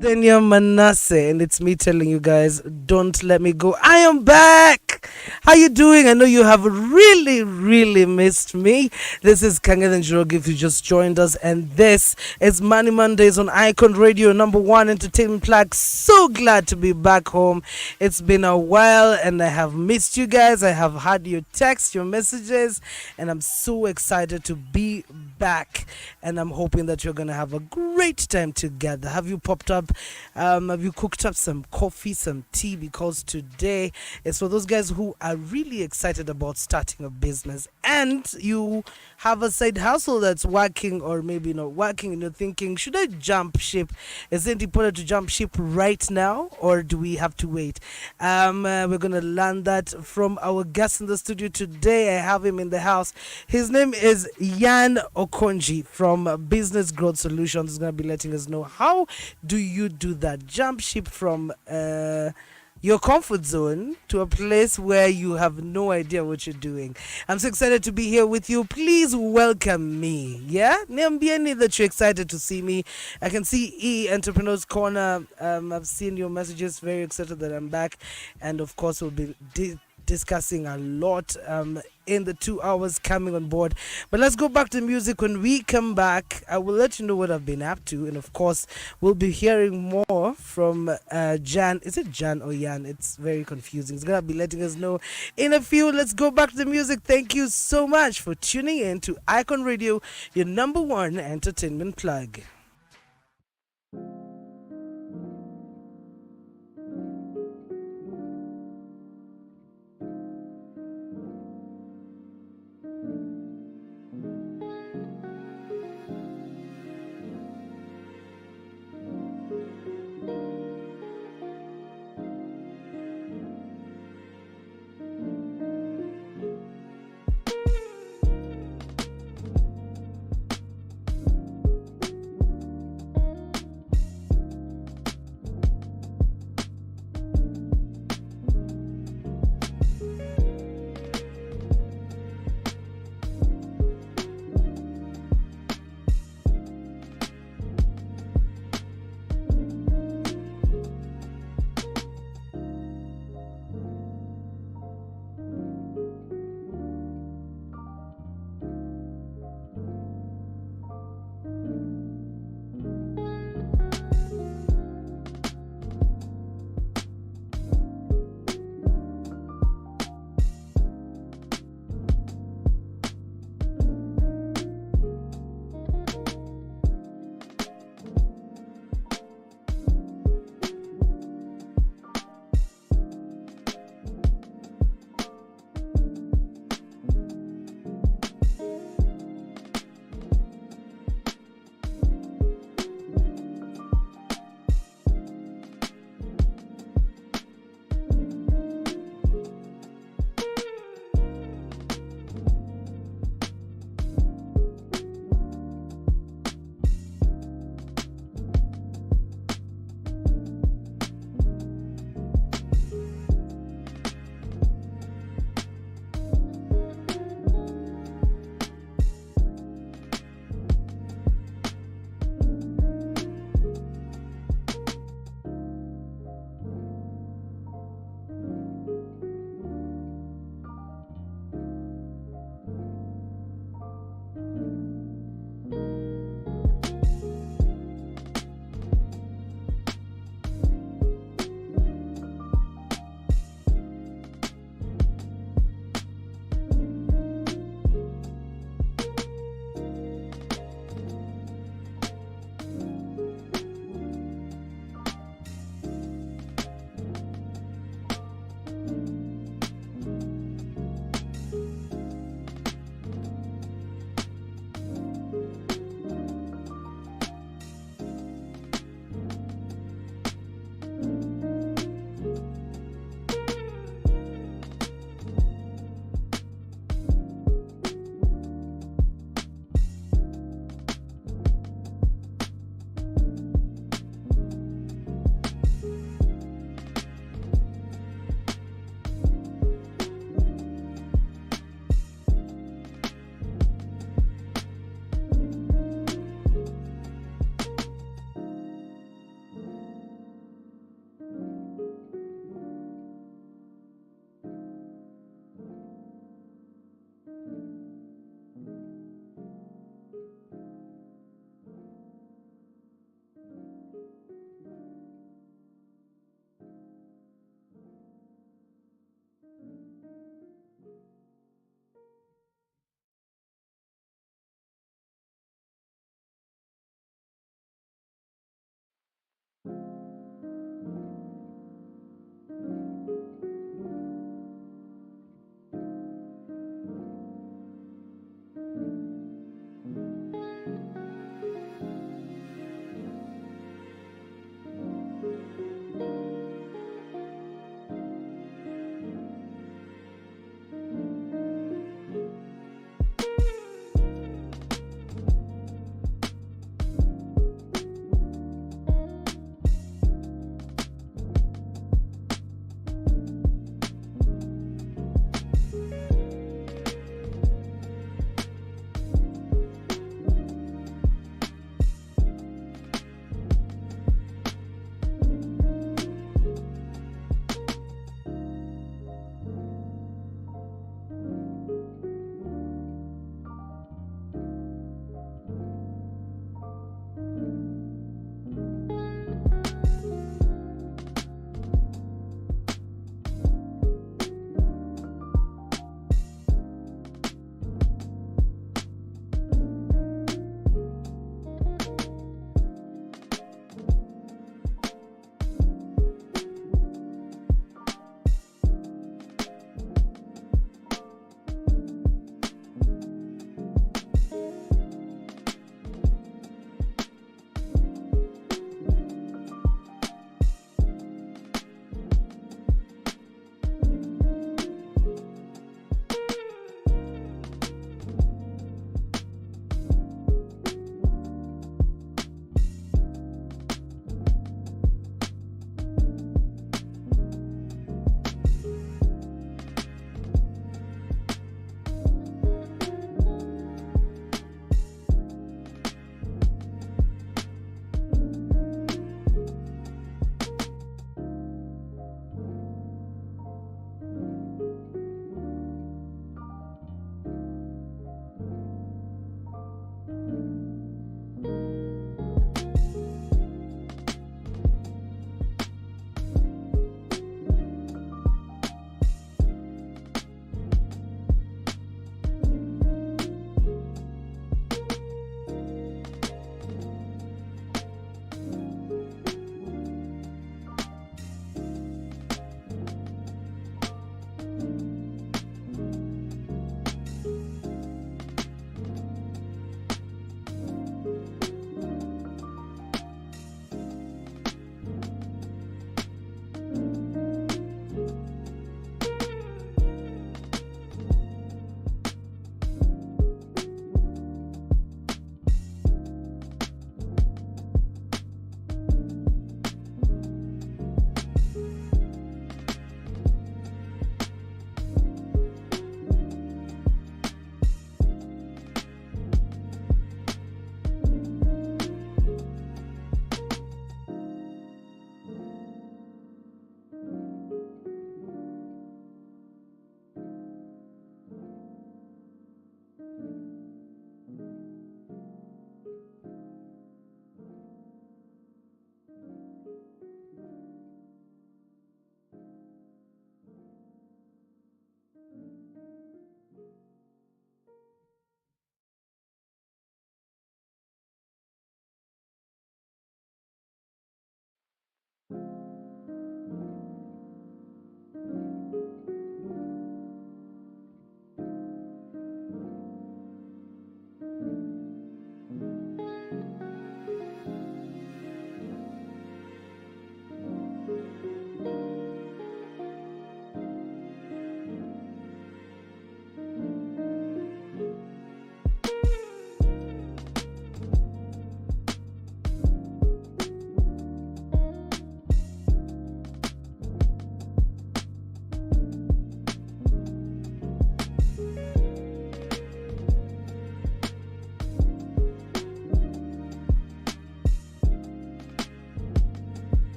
Daniel Manasseh, and it's me telling you guys, don't let me go. I am back. How you doing? I know you have really missed me. This is Kang'Ethe and Njoroge if you just joined us, and this is Money Mondays on Icon Radio, number one entertainment plug. So glad to be back home. It's been a while, and I have missed you guys. I have had your texts, your messages, and I'm so excited to be back. And I'm hoping that you're gonna have a great time together. Have you popped up? Have you cooked up some coffee, some tea? Because today is for those guys who are really excited about starting a business and you have a side hustle that's working or maybe not working, and you're thinking, should I jump ship? Is it important to jump ship right now, or do we have to wait? We're gonna learn that from our guest in the studio today. I have him in the house. His name is Yan Okonji from Business Growth Solutions. He's gonna be letting us know how do you do that jump ship from your comfort zone to a place where you have no idea what you're doing. I'm so excited to be here with you. Please welcome me. Yeah? Niambieni that you're excited to see me. I can see Entrepreneurs Corner. I've seen your messages. Very excited that I'm back. And of course, we'll be discussing a lot in the 2 hours coming on board. But let's go back to music. When we come back, I will let you know what I've been up to, and of course we'll be hearing more from Jan. Is it Jan or Jan? It's very confusing. He's gonna be letting us know in a few. Let's go back to the music. Thank you so much for tuning in to Icon Radio, your number one entertainment plug.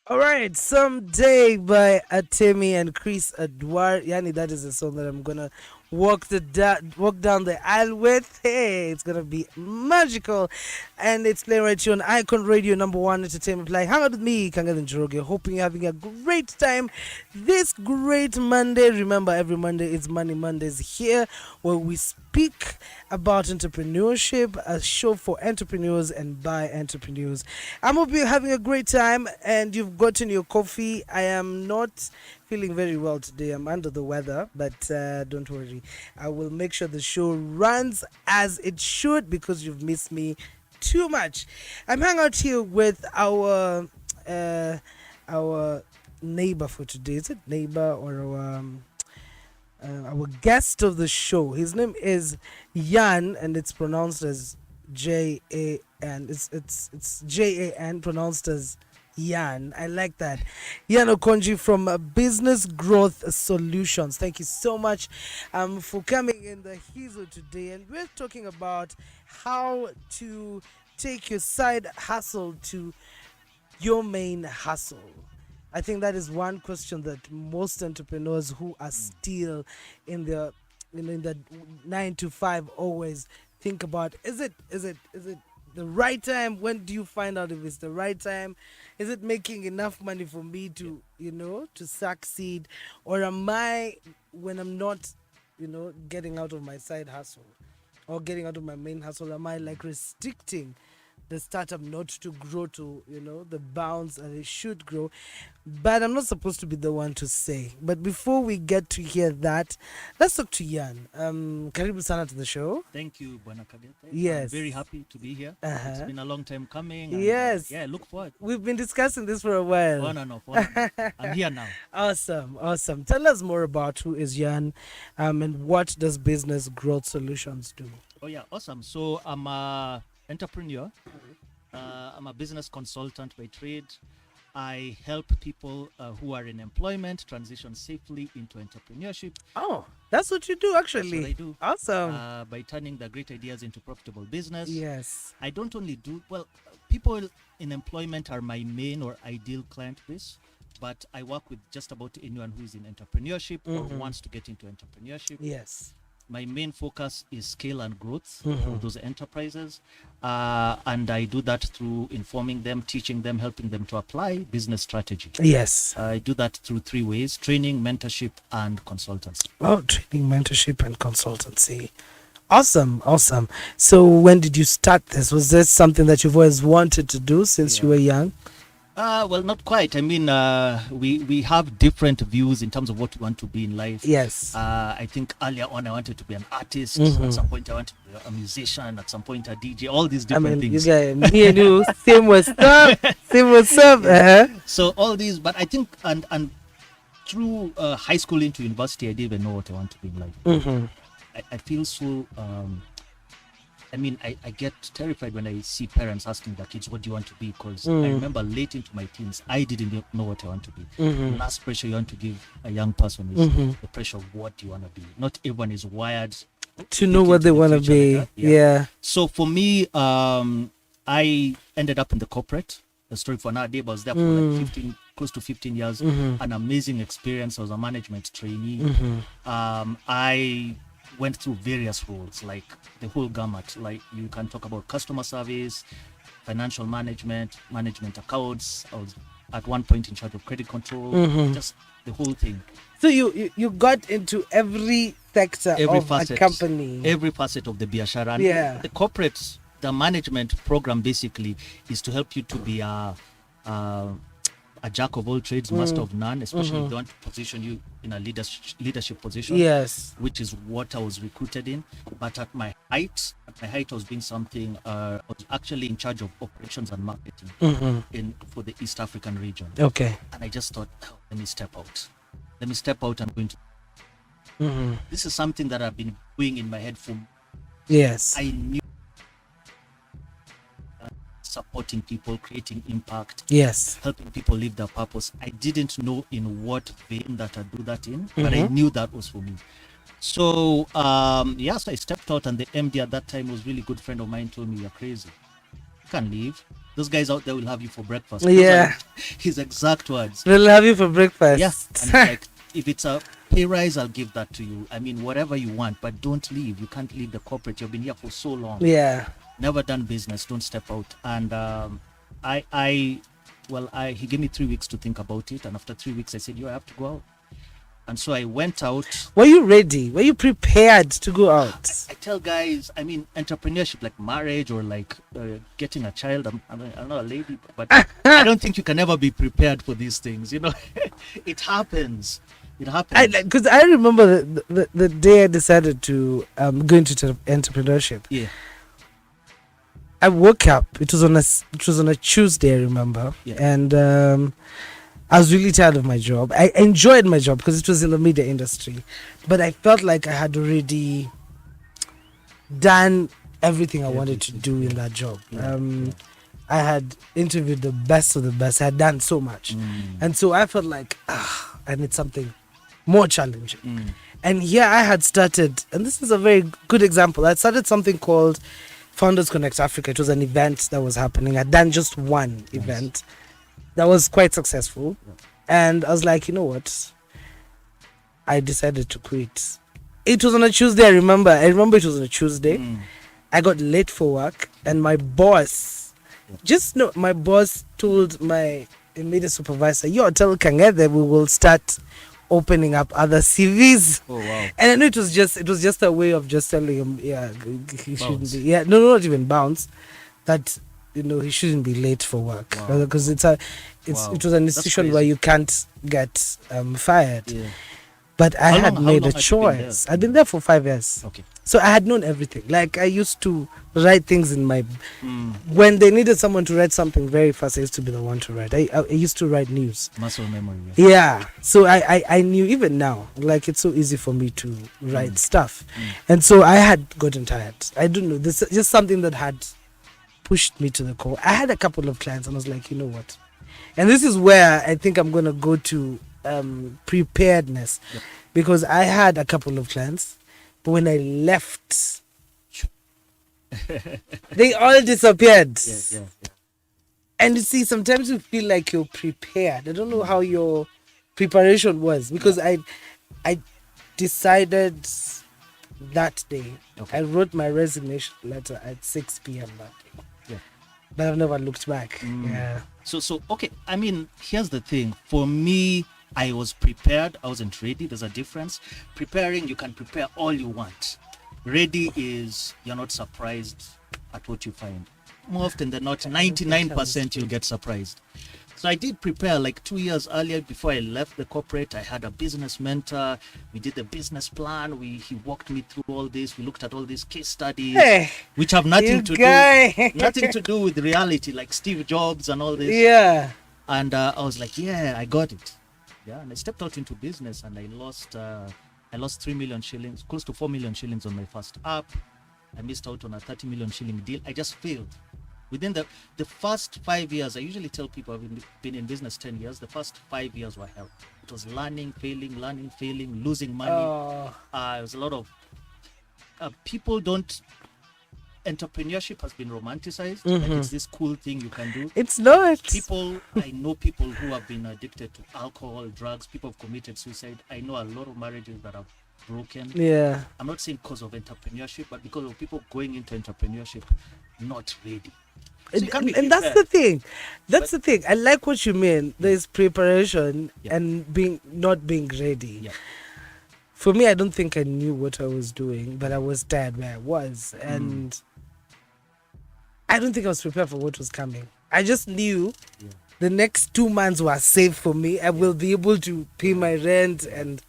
All right, Someday by Atemi and Chris Edward. Yani, that is a song that I'm gonna walk down the aisle with. Hey, it's gonna be magical, and it's playing right here on Icon Radio, number one entertainment. Like, hang out with me, Kang'Ethe Njoroge. Hoping you're having a great time this great Monday. Remember, every Monday is Money Mondays here, where we speak about entrepreneurship, a show for entrepreneurs and by entrepreneurs. I'm hope you're having a great time and you've gotten your coffee. I am not feeling very well today. I'm under the weather, but don't worry. I will make sure the show runs as it should because you've missed me too much. I'm hanging out here with our neighbor for today. Is it neighbor or our guest of the show? His name is Jan, and it's pronounced as Jan. It's Jan pronounced as Jan. I like that. Jan Okonji from Business Growth Solutions. Thank you so much for coming in the Hizo today, and we're talking about how to take your side hustle to your main hustle. I think that is one question that most entrepreneurs who are still in the in the 9 to 5 always think about. Is it the right time? When do you find out if it's the right time? Is it making enough money for me to to succeed, or am I, when I'm not getting out of my side hustle or getting out of my main hustle, am I like restricting the startup not to grow to the bounds that it should grow? But I'm not supposed to be the one to say. But before we get to hear that, let's talk to Jan. Karibu sana to the show. Thank you, Bwana Kang'Ethe. Yes. I'm very happy to be here. It's been a long time coming. And, Yes. yeah, look forward. We've been discussing this for a while. On and off. I'm here now. Awesome. Tell us more about who is Jan, and what does Business Growth Solutions do? Oh yeah, awesome. So I'm a entrepreneur. I'm a business consultant by trade. I help people who are in employment transition safely into entrepreneurship. Oh, that's what you do, actually. That's what I do. Awesome. By turning the great ideas into profitable business. Yes. I don't only do, people in employment are my main or ideal client base, but I work with just about anyone who is in entrepreneurship or wants to get into entrepreneurship. Yes. My main focus is scale and growth for those enterprises. And I do that through informing them, teaching them, helping them to apply business strategy. Yes. I do that through 3 ways: training, mentorship, and consultancy. Oh, training, mentorship, and consultancy. Awesome. So when did you start this? Was this something that you've always wanted to do since you were young? Well, not quite. I mean, we have different views in terms of what we want to be in life. Yes. I think earlier on I wanted to be an artist. At some point I wanted to be a musician. At some point a DJ. All these different things. You guys, me and you, same was up. So all these, but I think and through high school into university, I didn't even know what I want to be in life. I feel so. I get terrified when I see parents asking their kids, what do you want to be? Because I remember late into my teens, I didn't know what I want to be. The last pressure you want to give a young person is the pressure of what you want to be. Not everyone is wired to know what they want to be. Like yeah. So for me, I ended up in the corporate. The story for nowadays, I was there for like close to 15 years. An amazing experience. I was a management trainee. I went through various roles, like the whole gamut. Like you can talk about customer service, financial management accounts. I was at one point in charge of credit control, just the whole thing. So you got into every sector of a company, every facet of the biashara. Yeah. The corporate, the management program basically is to help you to be a jack of all trades, master of none, especially if they want to position you in a leadership position. Yes. Which is what I was recruited in. But at my height, I was doing something. I was actually in charge of operations and marketing for the East African region. Okay. And I just thought, let me step out and go into. This is something that I've been doing in my head for. Yes. I knew. Supporting people, creating impact, yes, helping people live their purpose. I didn't know in what vein that I'd do that in, but I knew that was for me. So so I stepped out, and the MD at that time was a really good friend of mine, told me, you're crazy, you can't leave. those guys out there will have you for breakfast. Yeah. His exact words. We'll have you for breakfast. Yeah. And it's like, if it's a pay rise, I'll give that to you. I mean, whatever you want, but don't leave. You can't leave the corporate. You've been here for so long. Yeah. Never done business. Don't step out. And he gave me 3 weeks to think about it. And after 3 weeks, I said, I have to go out. And so I went out. Were you ready? Were you prepared to go out? I tell guys, I mean, entrepreneurship, like marriage or like getting a child. I'm not a lady, but I don't think you can ever be prepared for these things. You know, it happens. It happens. Because I remember the day I decided to go into entrepreneurship. Yeah. I woke up. It was on a Tuesday, I remember, and I was really tired of my job. I enjoyed my job because it was in the media industry, but I felt like I had already done everything I wanted to do in that job. I had interviewed the best of the best. I had done so much, and so I felt like I need something more challenging. And here I had started, and this is a very good example. I started something called Founders Connect Africa. It was an event that was happening. I'd done just one event that was quite successful, and I was like, you know what? I decided to quit. It was on a Tuesday. I remember it was on a Tuesday. I got late for work, and my boss, my boss told my immediate supervisor, tell Kang'Ethe we will start opening up other CVs. Oh wow! And I know it was just a way of just telling him, he shouldn't be. Yeah, no, not even bounce. That he shouldn't be late for work because it was an institution where you can't get fired. Yeah. But I had made a choice. I'd been there for 5 years. Okay. So I had known everything. Like I used to write things in my when they needed someone to write something very fast, I used to be the one to write. I used to write news. Muscle memory. Yeah. So I knew even now, like it's so easy for me to write stuff. And so I had gotten tired. I don't know. This is just something that had pushed me to the core. I had a couple of clients and I was like, you know what? And this is where I think I'm gonna go to preparedness, because I had a couple of clients, but when I left they all disappeared. And you see, sometimes you feel like you're prepared. I don't know how your preparation was, because I decided that day. I wrote my resignation letter at 6 p.m. that day, but I've never looked back. So okay, I mean, here's the thing. For me, I was prepared. I wasn't ready. There's a difference. Preparing, you can prepare all you want. Ready is you're not surprised at what you find. More often than not, 99% you'll get surprised. So I did prepare like 2 years earlier before I left the corporate. I had a business mentor. We did the business plan. He walked me through all this. We looked at all these case studies, which have nothing to do with reality, like Steve Jobs and all this. Yeah. And I was like, I got it. Yeah, and I stepped out into business, and I lost 3 million shillings, close to 4 million shillings on my first app. I missed out on a 30 million shilling deal. I just failed. Within the first 5 years, I usually tell people I've been in business 10 years. The first 5 years were hell. It was learning, failing, losing money. It was a lot of people don't. Entrepreneurship has been romanticized. Like it's this cool thing you can do. It's not. I know people who have been addicted to alcohol, drugs. People have committed suicide. I know a lot of marriages that have broken. Yeah. I'm not saying because of entrepreneurship, but because of people going into entrepreneurship not ready. So and that's the thing. That's the thing. I like what you mean. There's preparation and not being ready. Yeah. For me, I don't think I knew what I was doing, but I was tired where I was, and I don't think I was prepared for what was coming. I just knew the next 2 months were safe for me. I will be able to pay my rent and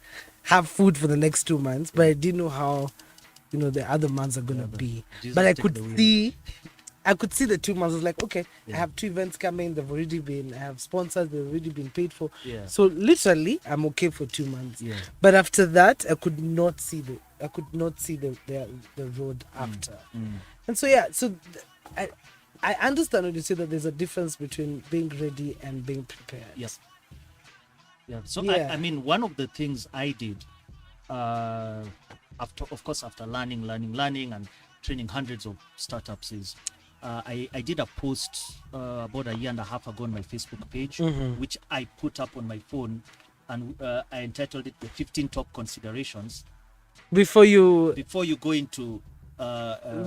have food for the next 2 months, but I didn't know how, the other months are gonna be. But I could see the 2 months. I was like, okay, I have 2 events coming. I have sponsors. They've already been paid for. Yeah. So literally, I'm okay for 2 months. Yeah. But after that, I could not see the road after. And so I understand when you say that there's a difference between being ready and being prepared. Yes. Yeah. So I mean, one of the things I did, after learning and training hundreds of startups, is I did a post about a year and a half ago on my Facebook page, which I put up on my phone, and I entitled it the 15 top considerations before you go into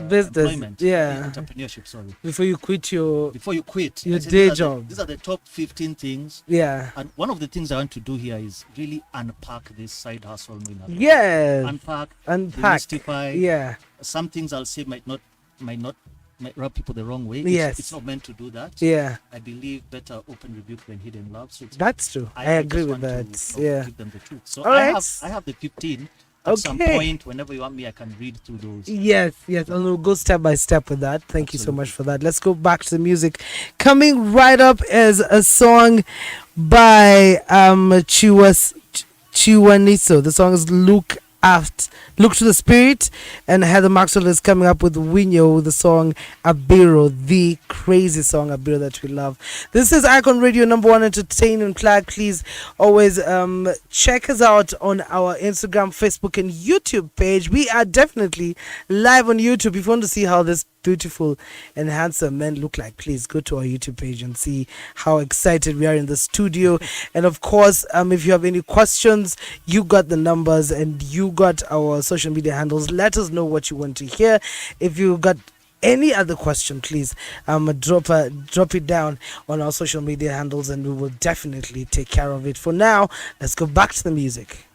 business, employment, yeah, entrepreneurship. Sorry, before you quit your your day job. These are the top 15 things. Yeah. And one of the things I want to do here is really unpack this side hustle. Yes. Unpack, Unpack. demystify. Yeah. Some things I'll say might rub people the wrong way. Yes. It's not meant to do that. Yeah. I believe better open rebuke than hidden love. So That's true. I agree with that. Give them the truth. So All I right. have the 15. At some point, whenever you want me, I can read through those. Yes, and we'll go step by step with that. Thank you so much for that. Let's go back to the music. Coming right up is a song by Chiwaniso. The song is Look to the Spirit, and Heather Maxwell is coming up with Winyo, the song Abiro, the crazy song Abiro that we love. This is Icon Radio, number one entertainment flag. Please always check us out on our Instagram, Facebook, and YouTube page. We are definitely live on YouTube. If you want to see how this beautiful and handsome men look like, please go to our YouTube page and see how excited we are in the studio. And of course, if you have any questions, you got the numbers and you got our social media handles. Let us know what you want to hear. If you got any other question, please drop it down on our social media handles and we will definitely take care of it. For now, let's go back to the music.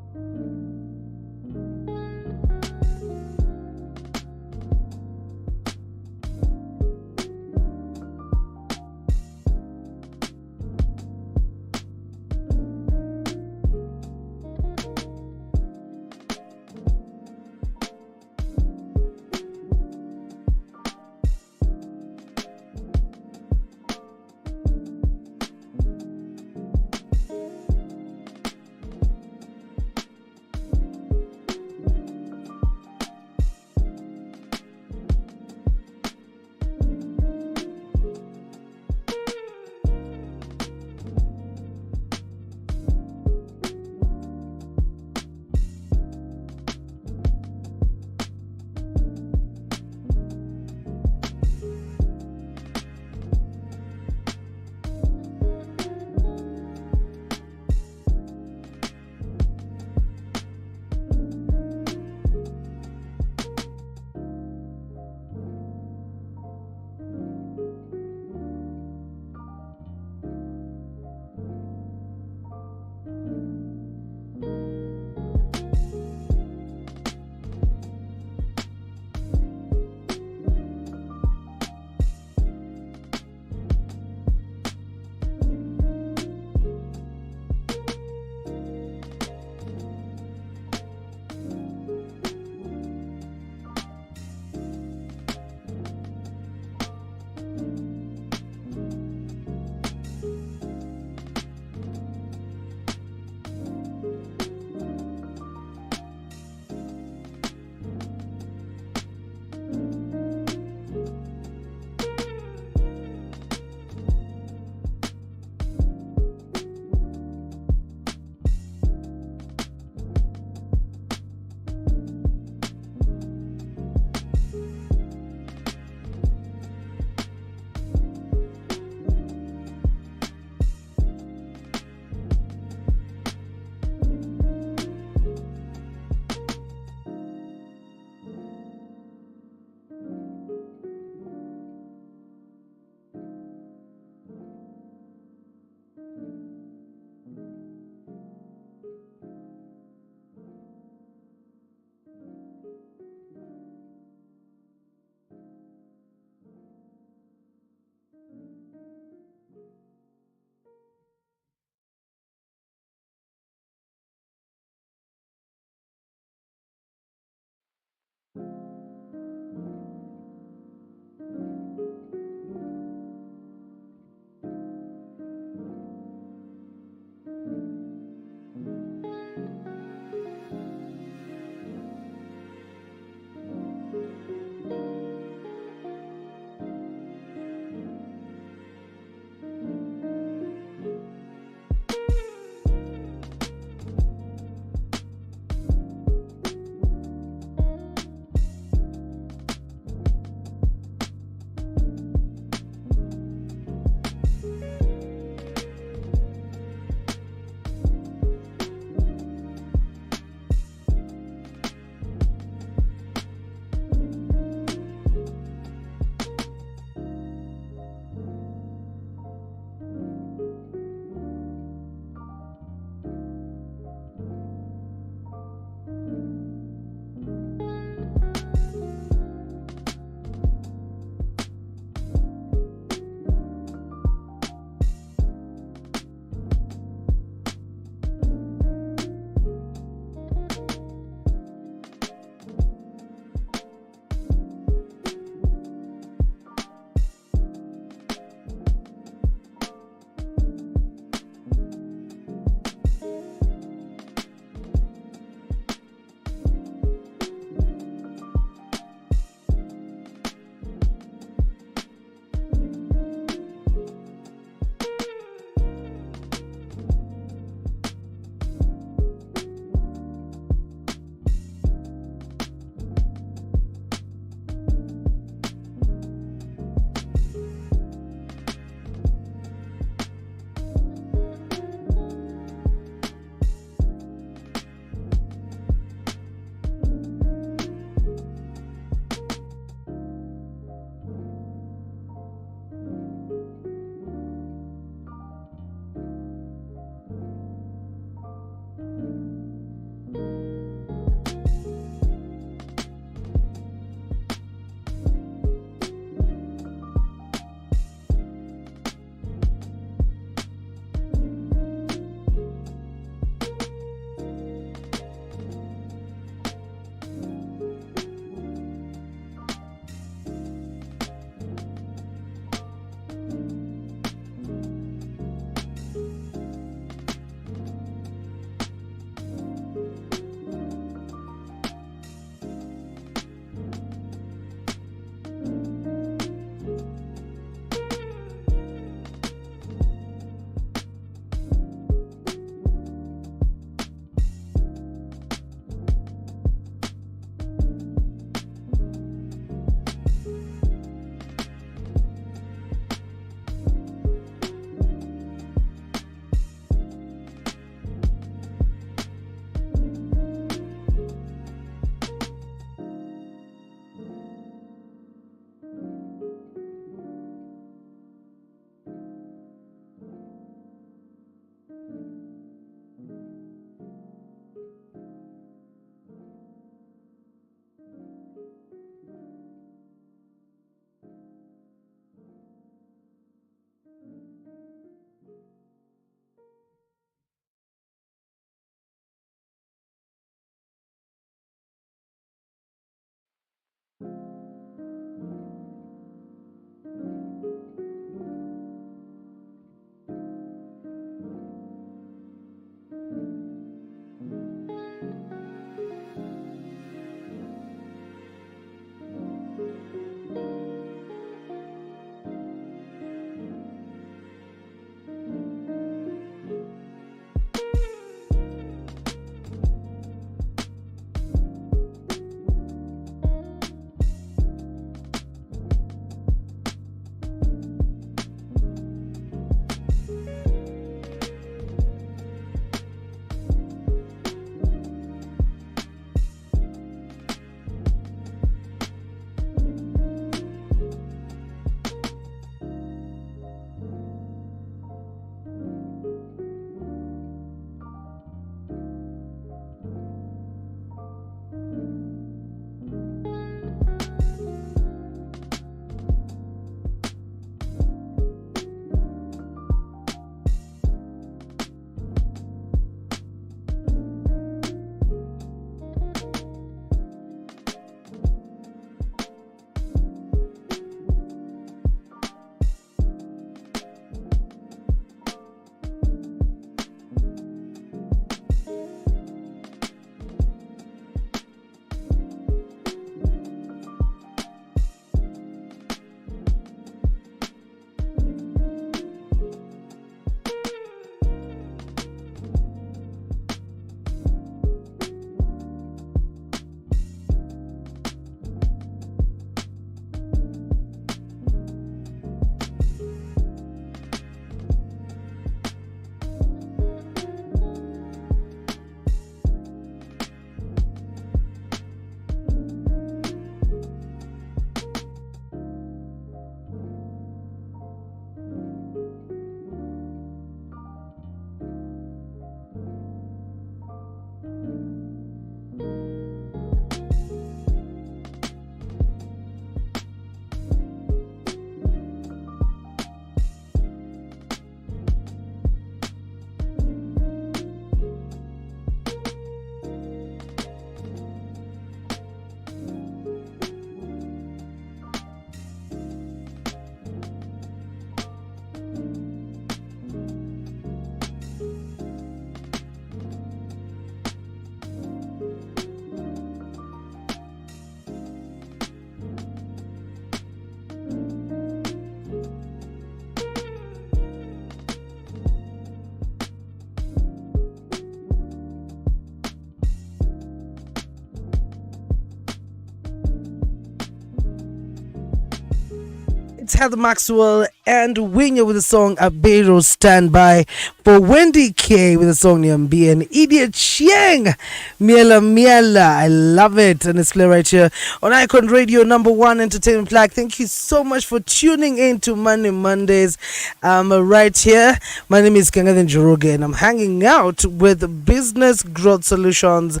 It's Heather Maxwell and Winya with the song Abero Standby. For Wendy K with the song Niambi and Idiot Chieng Miela Miela. I love it. And it's clear right here on Icon Radio #1 Entertainment Flag. Thank you so much for tuning in to Monday Mondays right here. My name is Kang'Ethe Njoroge and I'm hanging out with Business Growth Solutions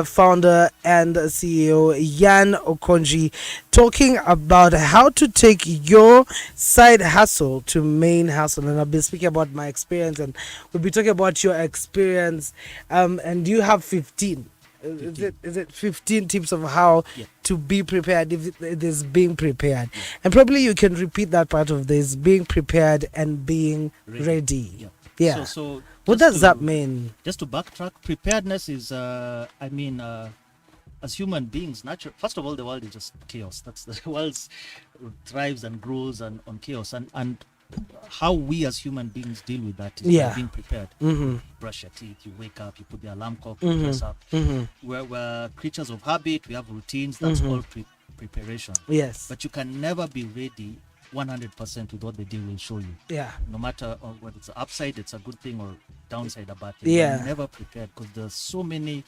founder and CEO Yan Okonji, talking about how to take your side hustle to main hustle. And I've been speaking about my experience, and we'll be talking about your experience. And you have 15. Is it 15 tips of how to be prepared if it is being prepared? And probably you can repeat that part of this: being prepared and being ready. Yeah. So what does that mean? Just to backtrack, preparedness is, as human beings, natural. First of all, the world is just chaos. That's the world thrives and grows on chaos, and how we as human beings deal with that is by being prepared. Brush your teeth, you wake up, you put the alarm clock, you dress up. We're creatures of habit. We have routines. That's all preparation. Yes. But you can never be ready 100% with what the day will show you. Yeah. No matter what it's upside, it's a good thing, or downside, a bad thing. Yeah. You're never prepared because there's so many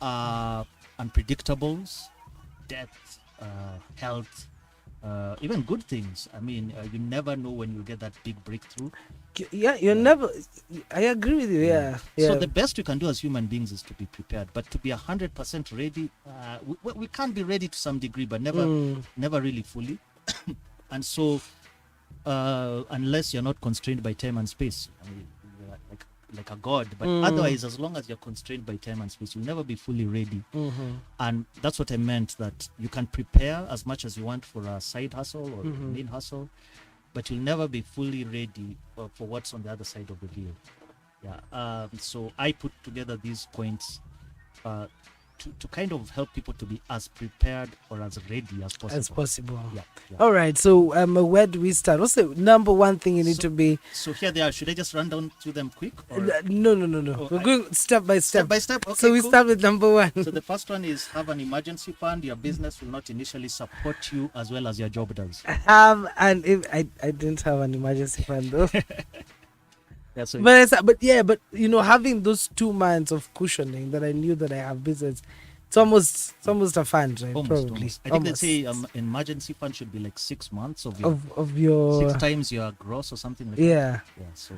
unpredictables, death, health, even good things. I mean, you never know when you get that big breakthrough. Never. I agree with you. Yeah. So the best you can do as human beings is to be prepared, but to be 100% ready, we can't be ready to some degree, but never really fully. And so, unless you're not constrained by time and space, I mean, like a god, but otherwise, as long as you're constrained by time and space, you'll never be fully ready. And that's what I meant, that you can prepare as much as you want for a side hustle or main hustle, but you'll never be fully ready for what's on the other side of the deal. So I put together these points to kind of help people to be as prepared or as ready as possible. Yeah. All right. So where do we start? What's the number one thing you need to be? So here they are. Should I just run down through them quick? Or? No. We're going step by step. Step by step. Okay, so we start with number one. So the first one is have an emergency fund. Your business will not initially support you as well as your job does. I didn't have an emergency fund though. So but you know, having those 2 months of cushioning that I knew that I have business, it's almost a fund, right? Almost. I think they say emergency fund should be like 6 months of your 6 times your gross or something like that. Yeah. So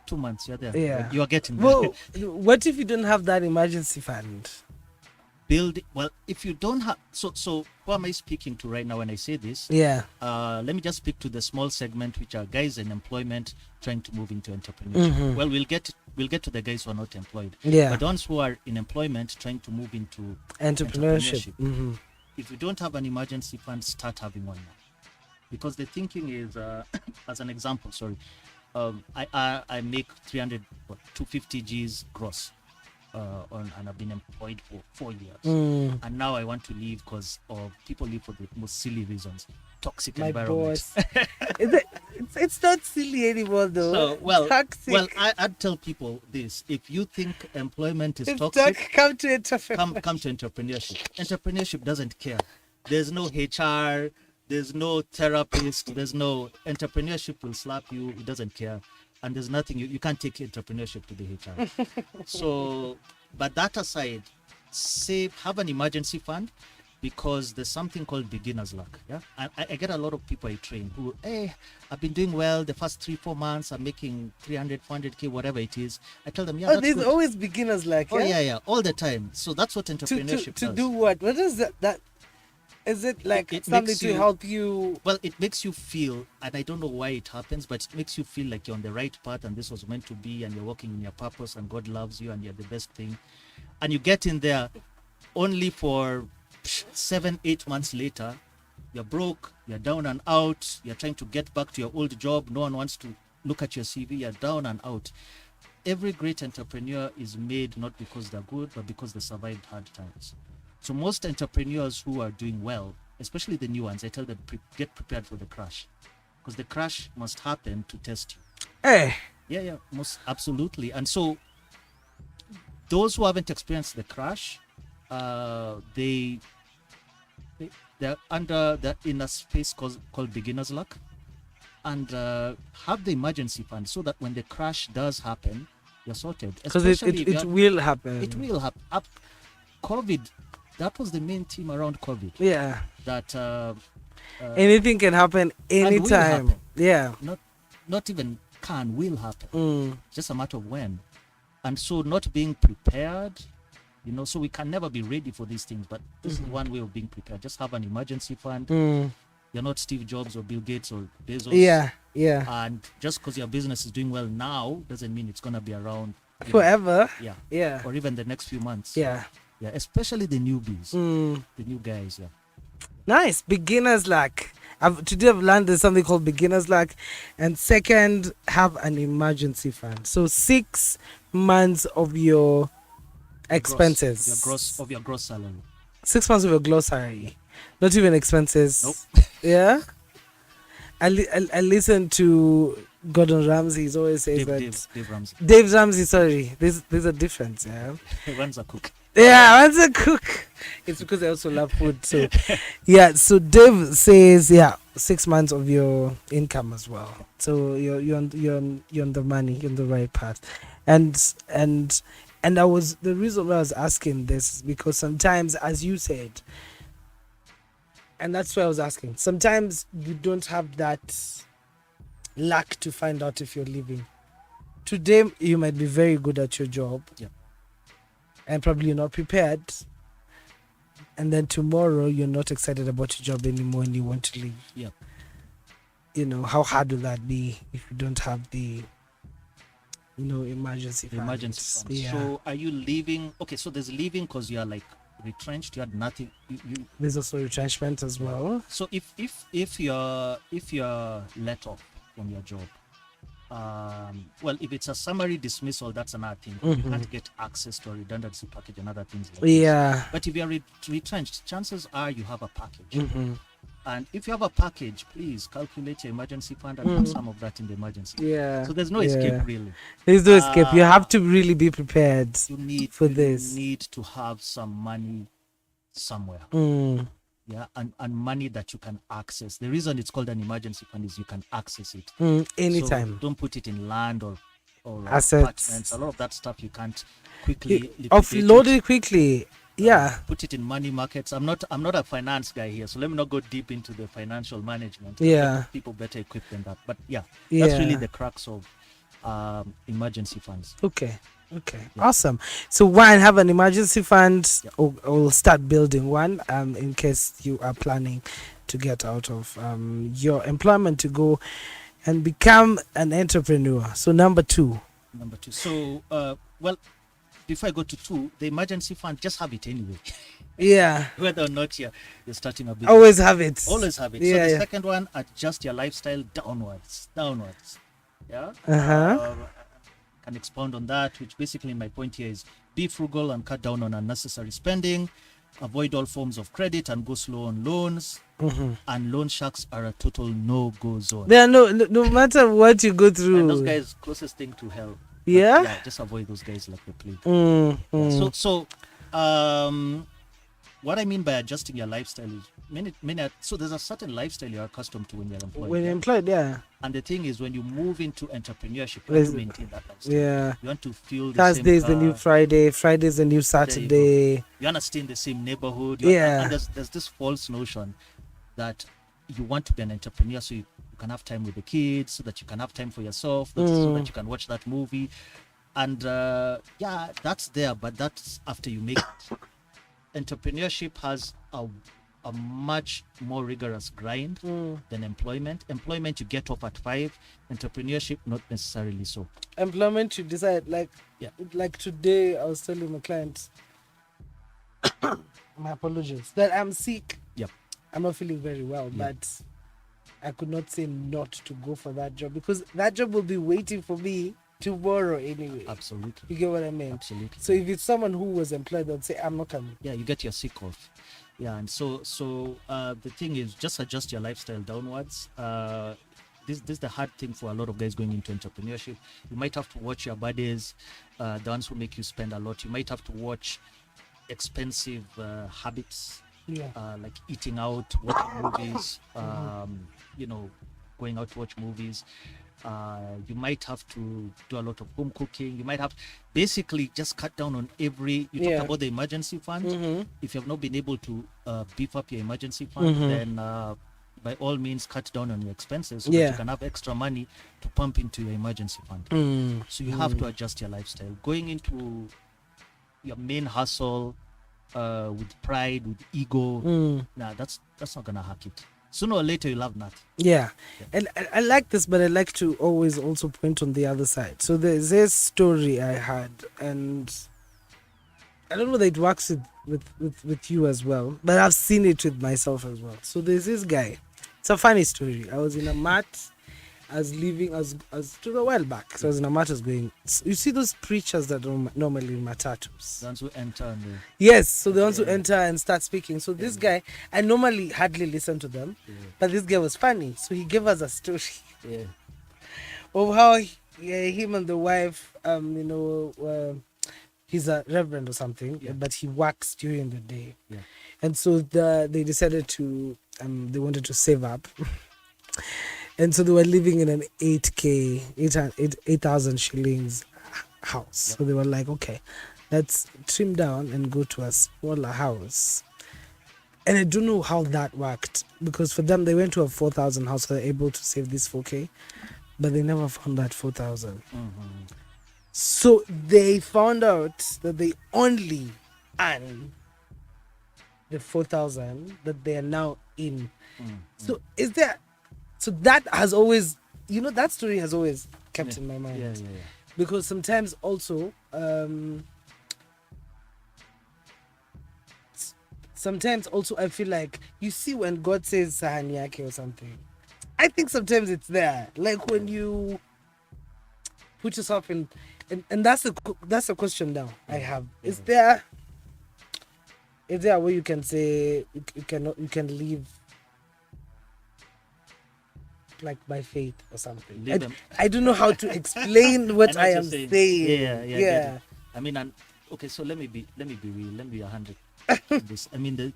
2 months, you're there. Yeah. You are getting there. Well, what if you don't have that emergency fund? If you don't have, so who am I speaking to right now when I say this? Let me just speak to the small segment, which are guys in employment trying to move into entrepreneurship. Well, we'll get to the guys who are not employed. But the ones who are in employment trying to move into entrepreneurship. If you don't have an emergency fund, start having one now. Because the thinking is, as an example, I make 250 G's gross. And I've been employed for 4 years, and now I want to leave because people leave for the most silly reasons. Toxic environment. It's not silly anymore though. Toxic. I'd tell people this: if you think employment is toxic, come to entrepreneurship. Come to entrepreneurship. Entrepreneurship doesn't care. There's no HR. There's no therapist. There's no entrepreneurship will slap you. It doesn't care. And there's nothing, you can't take entrepreneurship to the HR. So, but that aside, have an emergency fund, because there's something called beginner's luck. Yeah, I get a lot of people I train who, hey, I've been doing well the first 3-4 months. I'm making 300, 400K, whatever it is. I tell them, that's there's good. Always beginner's luck. Yeah, all the time. So that's what entrepreneurship does. To do what? What is that? Is it like something to help you? Well, it makes you feel, and I don't know why it happens, but it makes you feel like you're on the right path and this was meant to be, and you're working in your purpose and God loves you and you're the best thing. And you get in there only for 7-8 months later, you're broke, you're down and out, you're trying to get back to your old job. No one wants to look at your CV, you're down and out. Every great entrepreneur is made not because they're good, but because they survived hard times. So most entrepreneurs who are doing well, especially the new ones, I tell them, get prepared for the crash, because the crash must happen to test you. Hey. Yeah, most absolutely. And so those who haven't experienced the crash, they're in a space called beginner's luck. and have the emergency fund so that when the crash does happen, you're sorted. Because Especially if it will happen. it will happen. COVID, that was the main theme around COVID. Yeah. That Anything can happen will anytime. happen. Yeah. Not even will happen. Mm. Just a matter of when. And so not being prepared, so we can never be ready for these things, but this is one way of being prepared. Just have an emergency fund. You're not Steve Jobs or Bill Gates or Bezos. Yeah. Yeah. And just because your business is doing well now doesn't mean it's going to be around forever. Yeah. Yeah. Or even the next few months. Yeah. Yeah. Especially the newbies, the new guys. Yeah. Nice. Beginner's luck. Today I've learned there's something called beginner's luck. And second, have an emergency fund. So 6 months of your expenses. Your gross salary. 6 months of your gross salary. Not even expenses. Nope. Yeah. I listen to Gordon Ramsay. He always says Dave Ramsay. Dave Ramsay, sorry. There's a difference, yeah. One's a cook. Yeah, one's a cook. It's because I also love food. So yeah, so Dave says 6 months of your income as well. So you're on the money, you're on the right path. And the reason why I was asking this is because sometimes, as you said, and that's why I was asking, sometimes you don't have that luck to find out if you're leaving. Today you might be very good at your job, and probably not prepared, and then tomorrow you're not excited about your job anymore and you want to leave. How hard will that be if you don't have the emergency fund? So are you leaving? Okay, so there's leaving because you are like retrenched. You had nothing. There's also retrenchment as well. So if you're let off from your job, well, if it's a summary dismissal, that's another thing. You can't get access to a redundancy package and other things like this. But if you're retrenched, chances are you have a package. And if you have a package, please calculate your emergency fund and have some of that in the emergency. So there's no escape, really. There's no escape. You have to really be prepared for this. You need to have some money somewhere. Yeah, and money that you can access. The reason it's called an emergency fund is you can access it anytime. So don't put it in land or assets. Apartments. A lot of that stuff you can't quickly offload it quickly. Put it in money markets. I'm not a finance guy here, so let me not go deep into the financial management. People better equipped than that. But that's really the crux of emergency funds. Okay, awesome. So one, have an emergency fund, or start building one in case you are planning to get out of your employment to go and become an entrepreneur. So number two. So well, before I go to 2, the emergency fund, just have it anyway. Whether or not you're starting a business. Always have it. So the second one, adjust your lifestyle downwards. Yeah. Can expound on that, which basically my point here is be frugal and cut down on unnecessary spending, avoid all forms of credit and go slow on loans. And loan sharks are a total no-go zone. They are no matter what you go through. And those guys closest thing to hell. Just avoid those guys like the plague. So what I mean by adjusting your lifestyle is so there's a certain lifestyle you're accustomed to when you're employed. And the thing is, when you move into entrepreneurship, you want to maintain that lifestyle. You want to feel the Thursday is same the new Friday is the new Saturday. You want to stay in the same neighborhood. And there's this false notion that you want to be an entrepreneur so you can have time with the kids, so that you can have time for yourself, so that you can watch that movie. And that's there, but that's after you make it. Entrepreneurship has a much more rigorous grind than employment. Employment, you get up at 5. Entrepreneurship, not necessarily so. Employment, you decide, like today I was telling my client, my apologies, that I'm sick. I'm not feeling very well, but I could not say not to go for that job because that job will be waiting for me tomorrow anyway. Absolutely. You get what I mean? Absolutely. So if it's someone who was employed, they'll say, I'm not coming. You get your sick off. And so the thing is, just adjust your lifestyle downwards. This is the hard thing for a lot of guys going into entrepreneurship. You might have to watch your buddies, the ones who make you spend a lot. You might have to watch expensive habits, like eating out, watching movies, going out to watch movies. You might have to do a lot of home cooking. You might have basically just cut down on every. You talked about the emergency fund. If you have not been able to beef up your emergency fund, then by all means cut down on your expenses so that you can have extra money to pump into your emergency fund. So you have to adjust your lifestyle. Going into your main hustle with pride, with ego, nah, that's not gonna hack it. Sooner or later, you'll have nothing. Yeah. And I like this, but I like to always also point on the other side. So there's this story I had, and I don't know that it works with you as well, but I've seen it with myself as well. So there's this guy. It's a funny story. I was in a mat. I was leaving. I was took a while back. So I was in a mat. I was going. You see those preachers that are normally in matatus. The ones who enter and yes. So the ones who enter and start speaking. So this guy, I normally hardly listen to them, but this guy was funny. So he gave us a story of how him and the wife, he's a reverend or something, but he works during the day. Yeah. And so they decided to, they wanted to save up. And so they were living in an 8,000 shillings house. Yep. So they were like, okay, let's trim down and go to a smaller house. And I don't know how that worked, because for them, they went to a 4,000 house, so they're able to save this 4K, but they never found that 4,000. So they found out that they only earn the 4,000 that they are now in. So so that has always, that story has always kept in my mind. Because sometimes also, I feel like, you see when God says sahani yake or something, I think sometimes it's there. Like when you put yourself in, and that's the question now I have. Is there a way you can say you can live like by faith or something? I don't know how to explain what I am saying. Yeah. I mean, okay, so let me be real. Let me be 100. This. I mean, the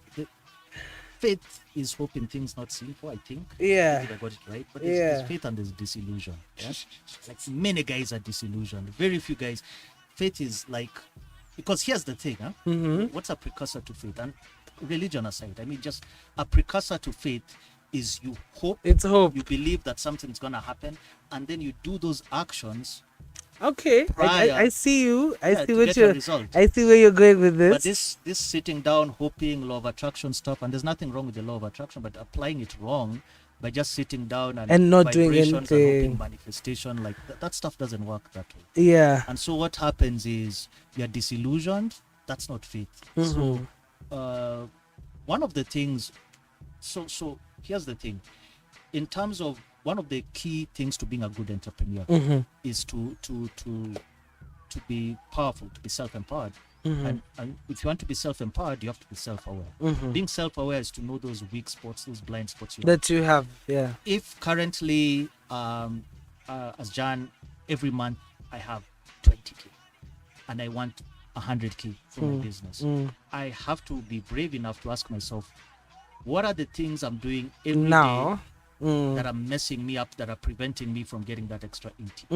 faith is hope in things not seen for, I think. Yeah. I got it right. But there's faith and there's disillusion. Yeah? Like many guys are disillusioned. Very few guys. Faith is like, because here's the thing, huh? What's a precursor to faith? And religion aside, I mean, just a precursor to faith is you hope. It's hope. You believe that something's gonna happen, and then you do those actions. Okay, I see you. I see where you're going with this. But this sitting down, hoping, law of attraction stuff, and there's nothing wrong with the law of attraction, but applying it wrong by just sitting down and not doing anything, and hoping manifestation, like that stuff doesn't work that way. Yeah. And so what happens is you're disillusioned. That's not faith. So one of the things. So here's the thing. In terms of one of the key things to being a good entrepreneur is to be powerful, to be self-empowered. And if you want to be self-empowered, you have to be self-aware. Being self-aware is to know those weak spots, those blind spots you have. Yeah. If currently, as Jan, every month I have 20K and I want 100K from my business, I have to be brave enough to ask myself, what are the things I'm doing every day that are messing me up, that are preventing me from getting that extra 80?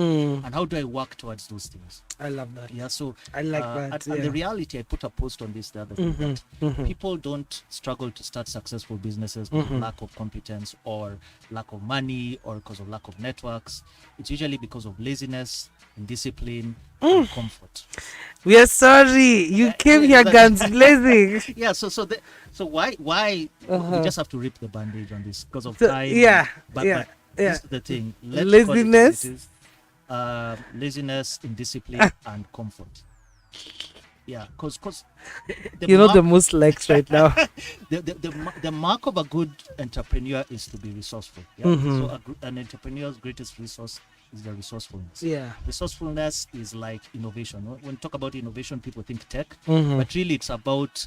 And how do I work towards those things? I love that. Yeah, so I like that. And the reality, I put a post on this the other day, that people don't struggle to start successful businesses because of lack of competence or lack of money or because of lack of networks. It's usually because of laziness, indiscipline, and comfort. We are sorry. You came here guns blazing. Yeah, so why we just have to rip the bandage on this because of time. But this is the thing. Laziness, indiscipline, and comfort. Yeah, because the most liked right now. the mark of a good entrepreneur is to be resourceful. Yeah? So an entrepreneur's greatest resource is the resourcefulness. Yeah, resourcefulness is like innovation. When we talk about innovation, people think tech, but really it's about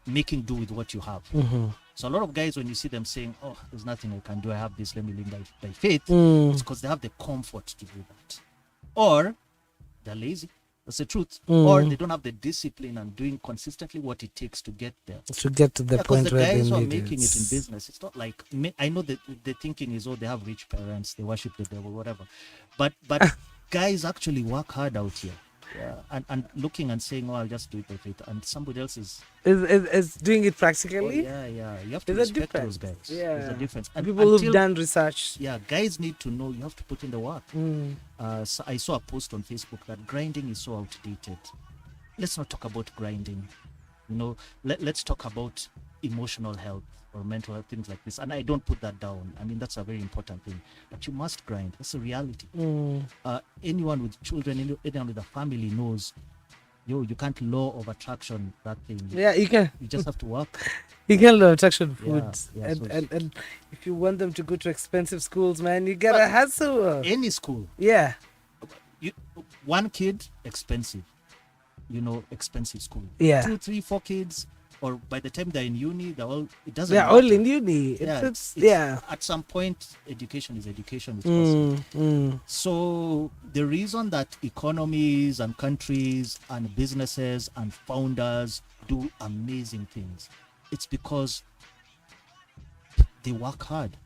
making do with what you have. So a lot of guys, when you see them saying, "Oh, there's nothing I can do. I have this. Let me live by faith," it's because they have the comfort to do that, or they're lazy. That's the truth. Or they don't have the discipline and doing consistently what it takes to get there. To get to the Because point the where they guys who are need making it in it. business, it's not like I know that the thinking is, oh, they have rich parents, they worship the devil, whatever. But guys actually work hard out here. Yeah, and looking and saying, oh, I'll just do it by faith, and somebody else is Is doing it oh, practically. yeah, you have to There's a respect those difference. guys. Yeah. There's a difference. And People who've until, done research. yeah, guys need to know you have to put in the work. So I saw a post on Facebook that grinding is so outdated. Let's not talk about grinding. Let's talk about emotional health or mental health, things like this. And I don't put that down. I mean, that's a very important thing. But you must grind. That's a reality. Anyone with children, anyone with a family knows, you can't law of attraction that thing. Yeah, you can. You just have to work. You can love attraction food. Yeah, And if you want them to go to expensive schools, man, you gotta hustle. Any school. Yeah. One kid, expensive. Expensive school. Yeah. 2, 3, 4 kids, or by the time they're in uni, it doesn't They're matter. all in uni. Yeah, Yeah. At some point, education is education. It's possible. So the reason that economies and countries and businesses and founders do amazing things, it's because they work hard.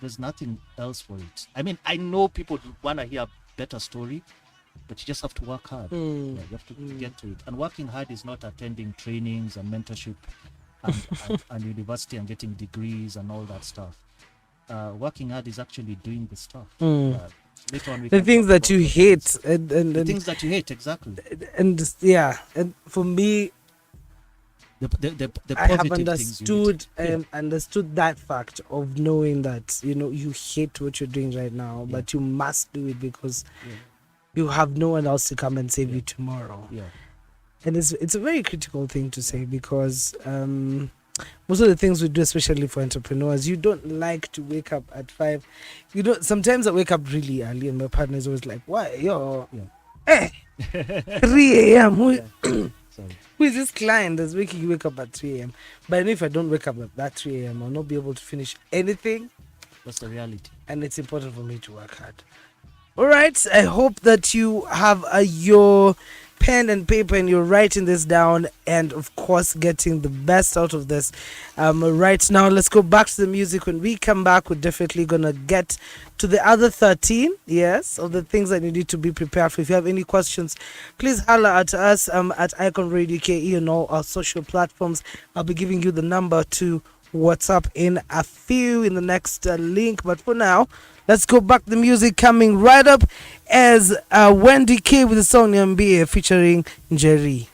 There's nothing else for it. I mean, I know people want to hear a better story, but you just have to work hard. Yeah, you have to get to it. And working hard is not attending trainings and mentorship and university and getting degrees and all that stuff. Working hard is actually doing the stuff. Later on The things that you hate. The things that you hate, exactly. And yeah, and for me, The I have positive understood things you hate. understood that fact of knowing that you hate what you're doing right now, but you must do it because you have no one else to come and save you tomorrow. Yeah. And it's a very critical thing to say because most of the things we do, especially for entrepreneurs, you don't like to wake up at 5. Sometimes I wake up really early and my partner is always like, why? 3 a.m. Who is this client that's making you wake up at 3 a.m.? But I know if I don't wake up at that 3 a.m., I'll not be able to finish anything. That's the reality. And it's important for me to work hard. All right. I hope that you have your pen and paper and you're writing this down and, of course, getting the best out of this. Right now, let's go back to the music. When we come back, we're definitely going to get to the other 13, of the things that you need to be prepared for. If you have any questions, please holler at us at Icon Radio KE on all our social platforms. I'll be giving you the number to WhatsApp in the next link. But for now, let's go back to the music. Coming right up as Wendy K with the song Nyambie featuring Njeri.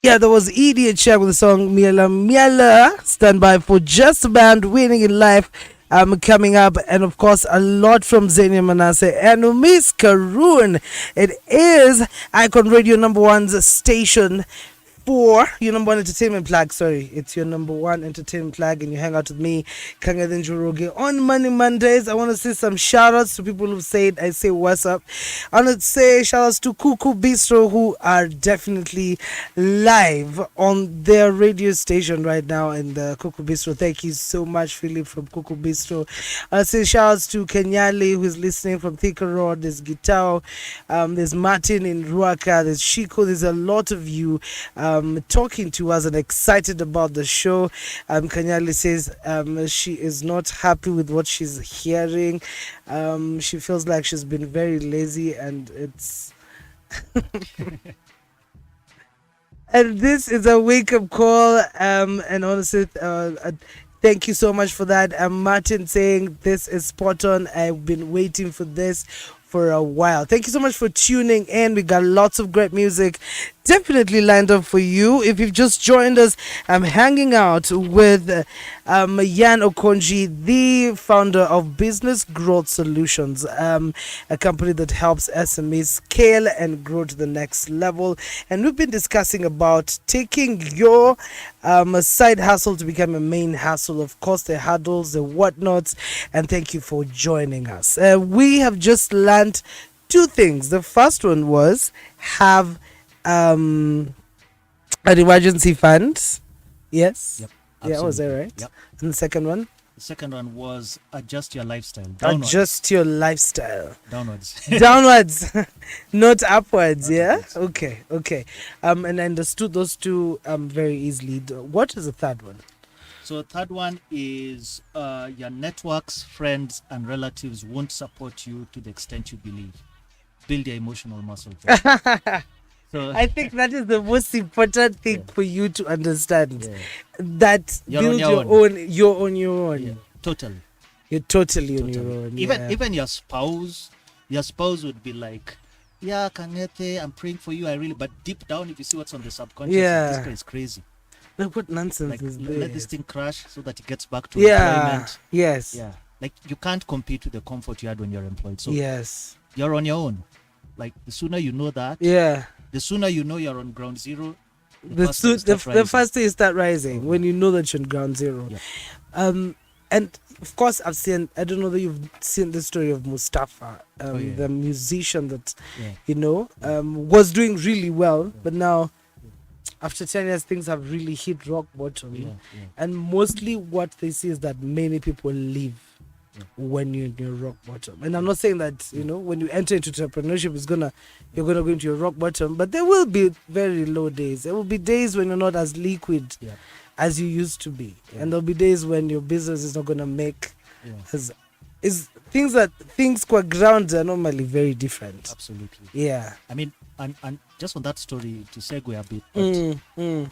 Yeah, there was Edie Check with the song Miela Miela. Stand by for Just a Band Winning in Life. Coming up, and of course, a lot from Zenia Manasseh and Miss Karoon. It is Icon Radio number one's station for your number one entertainment plug. Sorry, it's your number one entertainment plug, and you hang out with me, Kang'Ethe Njoroge, on Money Mondays. I want to say some shout outs to people who've said, I say, what's up. I want to say shout outs to Cuckoo Bistro, who are definitely live on their radio station right now in the Cuckoo Bistro. Thank you so much, Philip from Cuckoo Bistro. I want to say shout outs to Kenyali, who's listening from Thika Road. There's Gitao, there's Martin in Ruaka, there's Shiko. There's a lot of you talking to us and excited about the show. Kanyali says she is not happy with what she's hearing. She feels like she's been very lazy, and it's and this is a wake-up call. And honestly, thank you so much for that. Martin saying this is spot on. I've been waiting for this for a while. Thank you so much for tuning in. We got lots of great music definitely lined up for you. If you've just joined us, I'm hanging out with Jan Okonji, the founder of Business Growth Solutions, a company that helps SMEs scale and grow to the next level. And we've been discussing about taking your side hustle to become a main hustle, of course, the hurdles, the whatnots. And thank you for joining us. We have just learned two things. The first one was have an emergency fund. Yes. Yep. Yeah, was that right? Yep. And the second one? The second one was adjust your lifestyle. Downwards. Adjust your lifestyle. Downwards. Downwards, not upwards. Not Yeah. upwards. Okay. And I understood those two very easily. What is the third one? So third one is your networks, friends, and relatives won't support you to the extent you believe. Build your emotional muscle. So I think that is the most important thing for you to understand. yeah, That You're build on your your own. own. You're on your own. yeah, totally. You're totally on your Totally. own. Even your spouse would be like, yeah, Kang'Ethe, I'm praying for you. I really, but deep down, if you see what's on the subconscious, Yeah. this guy is crazy. Like, what nonsense Like, is let this this? thing crash so that it gets back to Yeah. employment. Yes. Yeah. Like, you can't compete with the comfort you had when you're employed. So Yes. you're on your own. Like, the sooner you know that, Yeah. the sooner you know you're on ground zero, The faster you the start rising. faster you start rising when you know that you're on ground zero. Yeah. And of course, I've seen. I don't know that you've seen the story of Mustafa, yeah. the musician that Yeah. was doing really well, but now after 10 years, things have really hit rock bottom. Yeah. And mostly what they see is that many people leave Yeah. when you're in your rock bottom. And I'm not saying that, when you enter into entrepreneurship, you're gonna go into your rock bottom, but there will be very low days. There will be days when you're not as liquid Yeah. as you used to be. Yeah. And there'll be days when your business is not gonna make Yeah. things qua ground are normally very different. Absolutely. Yeah. I mean, and just on that story, to segue a bit,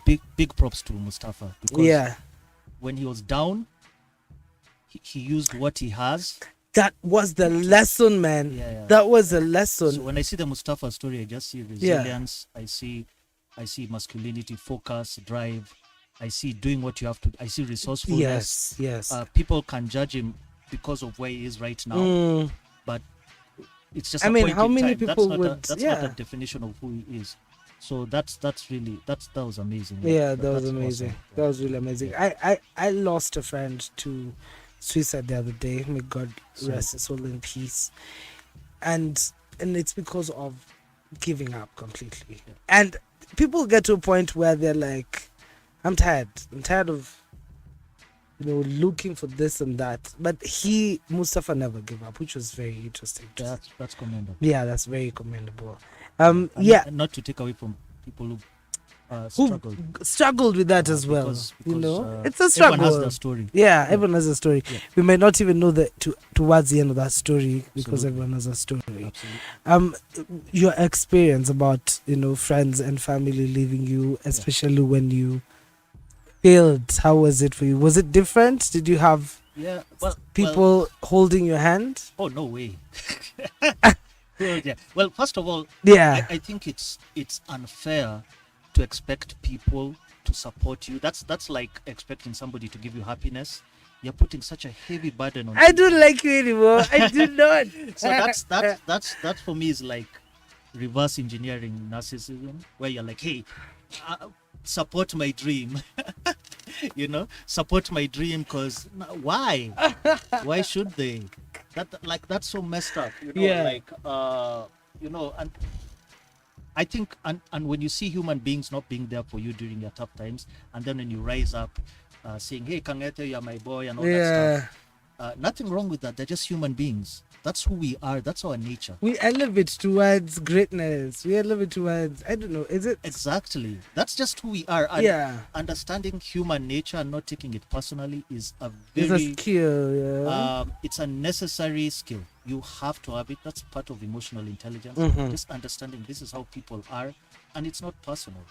but big props to Mustafa, because Yeah. when he was down, he used what he has. That was the lesson, man. Yeah. That was a lesson. So when I see the Mustafa story, I just see resilience. I see masculinity, focus, drive. I see doing what you have to. I see resourcefulness. Yes. People can judge him because of where he is right now, but it's just. I a mean, point how in many time. people that's would? Not that's yeah. not a definition of who he is. So that was amazing. Yeah, that was That's amazing. awesome. That was really amazing. I lost a friend to suicide the other day. May God rest his soul in peace. And it's because of giving up completely. Yeah. And people get to a point where they're like, I'm tired of looking for this and that. But Mustafa never gave up, which was very interesting. That's commendable. Yeah, that's very commendable. And Yeah. not to take away from people who Who struggled with that as well. because, it's a struggle. Everyone has their story. Yeah, everyone has a story. Yeah. We might not even know towards the end of that story because Absolutely. everyone has a story. Absolutely. Your experience about friends and family leaving you, especially when you failed. How was it for you? Was it different? Did you have Yeah. Well, people holding your hand? oh no way. Well, yeah. Well, first of all, Yeah. I think it's unfair to expect people to support you. That's like expecting somebody to give you happiness. You're putting such a heavy burden on. I don't like you anymore. I do not. So that for me is like reverse engineering narcissism, where you're like, hey, support my dream. Support my dream, because why should they? That's so messed up. Yeah. And I think, and when you see human beings not being there for you during your tough times, and then when you rise up saying, hey, Kang'Ethe, you're my boy, and all that Yeah. stuff, nothing wrong with that. They're just human beings. That's who we are. That's our nature. We elevate towards greatness. We elevate towards, I don't know, is it? Exactly. That's just who we are. And Yeah. understanding human nature and not taking it personally is a It's a very skill, yeah. it's a necessary skill. You have to have it. That's part of emotional intelligence. Mhm. Just understanding this is how people are, and it's not personal.